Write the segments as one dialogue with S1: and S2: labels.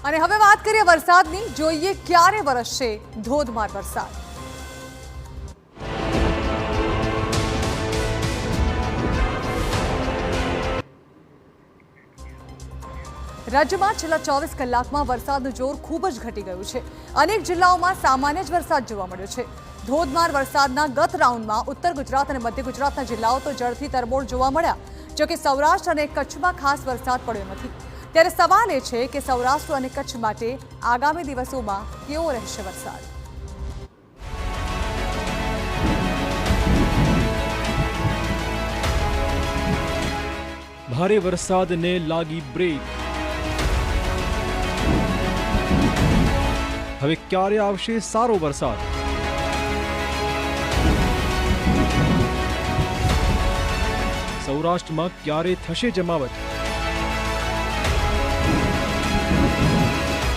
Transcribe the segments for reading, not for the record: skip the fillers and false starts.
S1: અને હવે વાત કરીએ વરસાદની, જોઈએ ક્યારે વરસશે ધોધમાર વરસાદ। રાજ્યમાં છેલ્લા 24 કલાકમાં વરસાદનું જોર ખૂબ જ ઘટી ગયું છે। અનેક જિલ્લાઓમાં સામાન્ય જ વરસાદ જોવા મળ્યો છે। ધોધમાર વરસાદના ગત રાઉન્ડમાં ઉત્તર ગુજરાત અને મધ્ય ગુજરાતના જિલ્લાઓ તો જળથી તરબોળ જોવા મળ્યા, જોકે સૌરાષ્ટ્ર અને કચ્છમાં ખાસ વરસાદ પડ્યો નથી। ત્યારે સવાલ એ છે કે સૌરાષ્ટ્ર અને કચ્છ માટે આગામી દિવસોમાં કેવો રહેશે વરસાદ।
S2: ભારે વરસાદને લાગી બ્રેક। હવે ક્યારે આવશે સારો વરસાદ? સૌરાષ્ટ્રમાં ક્યારે થશે જમાવટ?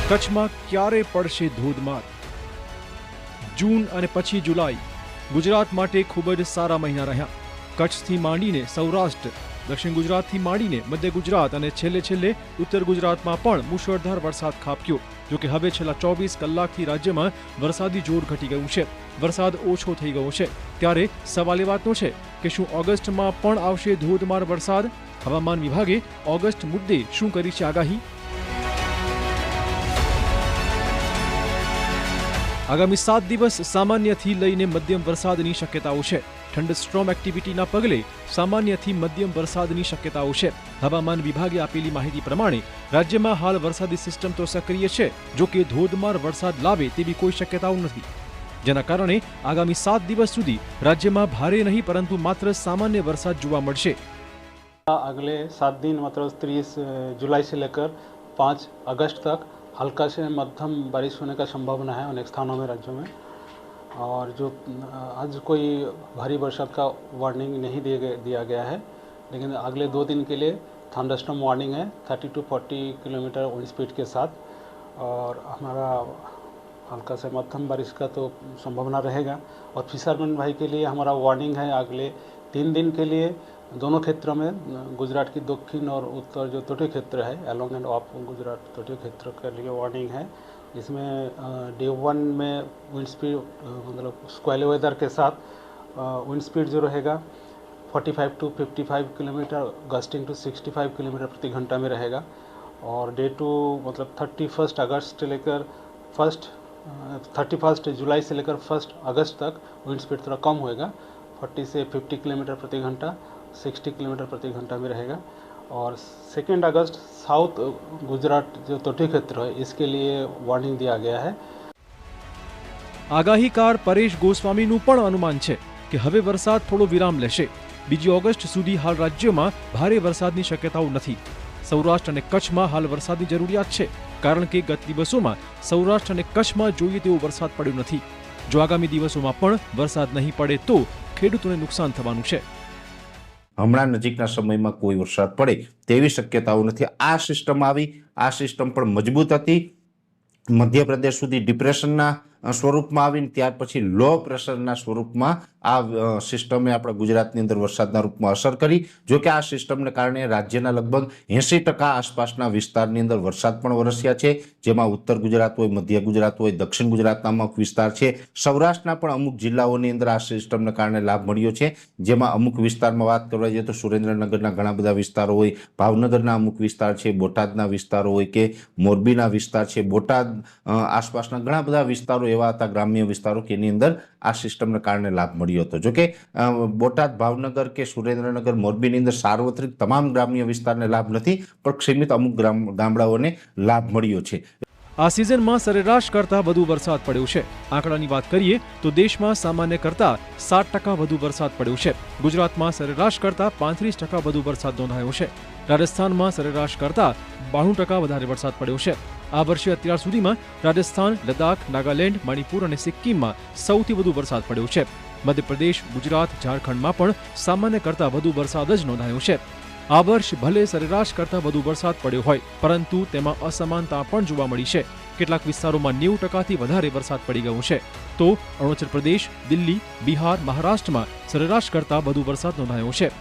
S2: કચ્છમાં ક્યારે પડશે ધોધમાર? જૂન અને પછી જુલાઈ ગુજરાત માટે ખૂબ જ સારા મહિના રહ્યા। કચ્છથી માંડીને સૌરાષ્ટ્ર, દક્ષિણ ગુજરાતથી માંડીને મધ્ય ગુજરાત અને છેલ્લે ઉત્તર ગુજરાતમાં પણ મુશળધાર વરસાદ ખાબક્યો। જોકે હવે છેલ્લા 24 કલાકથી રાજ્યમાં વરસાદી જોર ઘટી ગયું છે, વરસાદ ઓછો થઈ ગયો છે। ત્યારે સવાલ એ વાતનો છે કે શું ઓગસ્ટમાં પણ આવશે ધોધમાર વરસાદ? હવામાન વિભાગે ઓગસ્ટ મુદ્દે શું કરી છે આગાહી? આગામી 7 દિવસ સામાન્યથી લઈને મધ્યમ વરસાદની શક્યતાઓ છે। થંડરસ્ટ્રોમ એક્ટિવિટીના પગલે સામાન્યથી મધ્યમ વરસાદની શક્યતાઓ છે। હવામાન વિભાગે આપેલી માહિતી પ્રમાણે રાજ્યમાં હાલ વરસાદી સિસ્ટમ તો સક્રિય છે, જો કે ધોધમાર વરસાદ લાવે તેવી કોઈ શક્યતાઓ નથી, જેના કારણે આગામી 7 દિવસ સુધી રાજ્યમાં ભારે નહીં પરંતુ માત્ર સામાન્ય વરસાદ જોવા મળશે।
S3: अगले 7 दिन मतलब 30 जुलाई से लेकर 5 अगस्त तक हल्का से मध्यम बारिश होने का संभावना है अनेक स्थानों में राज्यों में। और जो आज कोई भारी बरसात का वार्निंग नहीं दिया गया है, लेकिन अगले 2 दिन के लिए थंडरस्टॉर्म वार्निंग है 30 to 40 किलोमीटर विंड स्पीड के साथ। और हमारा हल्का से मध्यम बारिश का तो संभावना रहेगा। और फिशरमैन भाई के लिए हमारा वार्निंग है अगले 3 दिन के लिए दोनों क्षेत्रों में, गुजरात की दक्षिण और उत्तर जो तटीय क्षेत्र है अलोंग एंड ऑफ गुजरात तटीय क्षेत्र के लिए वार्निंग है। इसमें डे 1 में विंड स्पीड मतलब स्क्वेली वेदर के साथ विंड स्पीड जो रहेगा 45 to 55 kilometre, gusting to 65 kilometre प्रति घंटा में रहेगा। और डे 2 मतलब 31 अगस्त से लेकर 31 जुलाई से लेकर 1 अगस्त तक विंड स्पीड थोड़ा कम होएगा, 40 से 50 किलोमीटर प्रति घंटा, 60 किलोमीटर प्रति घंटा में रहेगा। और 2 अगस्त साउथ गुजरात जो तटीय क्षेत्र है इसके लिए वार्निंग दिया गया है।
S2: આગાહીકાર પરેશ ગોસ્વામીનું પણ અનુમાન છે કે હવે વરસાદ થોડો વિરામ લેશે। 2 ઓગસ્ટ સુધી હાલ રાજ્યમાં ભારે વરસાદની શક્યતાઓ નથી। સૌરાષ્ટ્ર અને કચ્છમાં હાલ વરસાદની જરૂરિયાત છે, કારણ કે ગત દિવસોમાં સૌરાષ્ટ્ર અને કચ્છમાં જોઈએ તેવો વરસાદ પડ્યો નથી। જો આગામી દિવસોમાં પણ વરસાદ નહીં પડે તો ખેડૂતોને નુકસાન થવાનું છે।
S4: હમણાં નજીકના સમયમાં કોઈ વરસાદ પડે તેવી શક્યતાઓ નથી। આ સિસ્ટમ આવી, આ સિસ્ટમ પણ મજબૂત હતી, મધ્યપ્રદેશ સુધી ડિપ્રેશનના સ્વરૂપમાં આવીને ત્યાર પછી લો પ્રેશરના સ્વરૂપમાં આ સિસ્ટમે આપણા ગુજરાતની અંદર વરસાદના રૂપમાં અસર કરી। જો કે આ સિસ્ટમને કારણે રાજ્યના લગભગ 80% આસપાસના વિસ્તારની અંદર વરસાદ પણ વરસ્યા છે, જેમાં ઉત્તર ગુજરાત હોય, મધ્ય ગુજરાત હોય, દક્ષિણ ગુજરાતના અમુક વિસ્તાર છે, સૌરાષ્ટ્રના પણ અમુક જિલ્લાઓની અંદર આ સિસ્ટમને કારણે લાભ મળ્યો છે। જેમાં અમુક વિસ્તારમાં વાત કરવા જઈએ તો સુરેન્દ્રનગરના ઘણા બધા વિસ્તારો હોય, ભાવનગરના અમુક વિસ્તાર છે, બોટાદના વિસ્તારો હોય કે મોરબીના વિસ્તાર છે, બોટાદ આસપાસના ઘણા બધા વિસ્તારો એવા હતા, ગ્રામ્ય વિસ્તારો કે એની અંદર આ સિસ્ટમને કારણે લાભ મળ્યો હતો। જોકે બોટાદ, ભાવનગર કે સુરેન્દ્રનગર, મોરબીની અંદર સાર્વત્રિક તમામ ગ્રામ્ય વિસ્તારને લાભ નથી, પણ સીમિત અમુક ગામડાઓને લાભ મળ્યો છે।
S2: આ સિઝનમાં સરેરાશ કરતા વધુ વરસાદ પડ્યો છે। આંકડાની વાત કરીએ તો દેશમાં સામાન્ય કરતા 7% વધુ વરસાદ પડ્યો છે। ગુજરાતમાં સરેરાશ કરતા 35% વધુ વરસાદ નોંધાયો છે। રાજસ્થાનમાં સરેરાશ કરતા 92% વધારે વરસાદ પડ્યો છે। આ વર્ષે અત્યાર સુધીમાં રાજસ્થાન, લદ્દાખ, નાગાલેન્ડ, મણિપુર અને સિક્કિમમાં સૌથી વધુ વરસાદ પડ્યો છે। મધ્યપ્રદેશ, ગુજરાત, ઝારખંડમાં પણ સામાન્ય કરતા વધુ વરસાદ જ નોંધાયો છે। આ વર્ષ ભલે સરેરાશ કરતા વધુ વરસાદ પડ્યો હોય, પરંતુ તેમાં અસમાનતા પણ જોવા મળી છે। કેટલાક વિસ્તારોમાં 90%થી વધારે વરસાદ પડી ગયો છે, તો અરુણાચલ પ્રદેશ, દિલ્હી, બિહાર, મહારાષ્ટ્રમાં સરેરાશ કરતા વધુ વરસાદ નોંધાયો છે।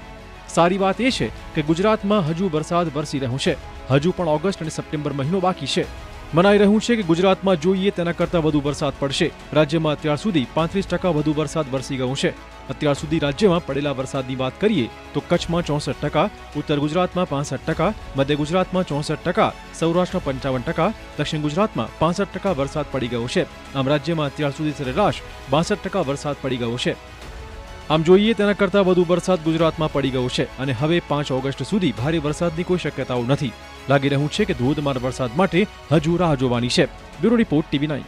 S2: સારી વાત એ છે કે ગુજરાતમાં હજુ વરસાદ વરસી રહ્યો છે। હજુ પણ ઓગસ્ટ અને સપ્ટેમ્બર મહિનો બાકી છે। મનાઈ રહ્યું છે કે ગુજરાતમાં જોઈએ તેના કરતાં વધુ વરસાદ પડશે. રાજ્યમાં અત્યાર સુધી 35% વધુ વરસાદ વરસી ગયો છે. અત્યાર સુધી રાજ્યમાં પડેલા વરસાદની વાત કરીએ તો કચ્છમાં 64%, ઉત્તર ગુજરાતમાં 65%, મધ્ય ગુજરાતમાં 64%, સૌરાષ્ટ્રમાં 55%, દક્ષિણ ગુજરાતમાં 65% વરસાદ પડી ગયો છે. આમ રાજ્યમાં અત્યાર સુધી સરેરાશ 62% વરસાદ પડી ગયો છે. આમ જોઈએ તેના કરતાં વધુ વરસાદ ગુજરાતમાં પડી ગયો છે અને હવે 5 ઓગસ્ટ સુધી ભારે વરસાદની કોઈ શક્યતાઓ નથી. લાગી રહ્યું છે કે ધોધમાર વરસાદ માટે હજુ રાહ જોવાની છે. Bureau report TV9.